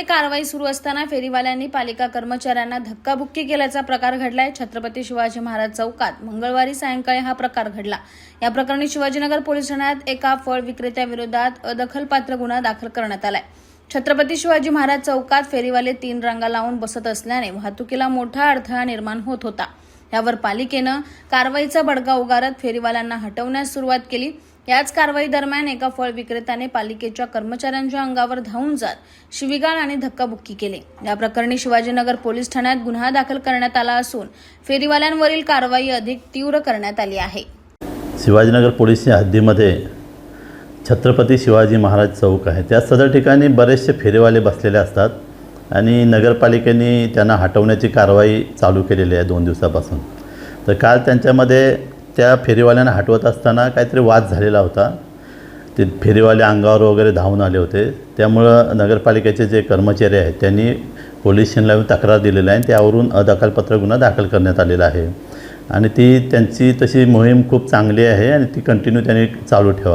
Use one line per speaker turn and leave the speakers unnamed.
फेरीवाल्यांमध्ये कारवाई सुरू असताना फेरीवाल्यांनी पालिका कर्मचाऱ्यांना धक्काबुक्की केल्याचा प्रकार घडलाय। छत्रपती शिवाजी महाराज चौकात मंगळवारी सायंकाळी हा प्रकार घडला। या प्रकरणी शिवाजीनगर पोलीस ठाण्यात एका फळ विक्रेत्याविरोधात अदखलपात्र गुन्हा दाखल करण्यात आलाय। छत्रपती शिवाजी महाराज चौकात फेरीवाले 3 रांगा लावून बसत असल्याने वाहतुकीला मोठा अडथळा निर्माण होत होता। यावर पालिकेनं कारवाईचा बडगा उगारत फेरीवाल्यांना हटवण्यास सुरुवात केली। याच कारवाई दरम्यान एका फळ विक्रेत्याने पालिकेच्या कर्मचाऱ्यांच्या अंगावर धावून जात शिवीगाळ आणि धक्काबुक्की केली। या प्रकरणी शिवाजीनगर पोलीस ठाण्यात गुन्हा दाखल करण्यात आला असून फेरीवाल्यांवरील कारवाई अधिक तीव्र करण्यात आली आहे।
शिवाजीनगर पोलीसच्या हद्दीमध्ये छत्रपती शिवाजी महाराज चौक आहे। त्या सदर ठिकाणी बरेचसे फेरीवाले बसलेले असतात आणि नगरपालिकेने त्यांना हटवण्याची कारवाई चालू केलेली आहे 2 दिवसापासून। तर काल त्यांच्यामध्ये त्या फेरीवाल्यांना हटवत असताना काहीतरी वाद झालेला होता। ते फेरीवाले अंगावर वगैरे धावून आले होते। त्यामुळं नगरपालिकेचे जे कर्मचारी आहेत त्यांनी पोलीस स्टेशनला तक्रार दिलेली आहे। त्यावरून अदखलपात्र गुन्हा दाखल करण्यात आलेला आहे आणि ती त्यांची तशी मोहीम खूप चांगली आहे आणि ती कंटिन्यू त्यांनी चालू ठेवा।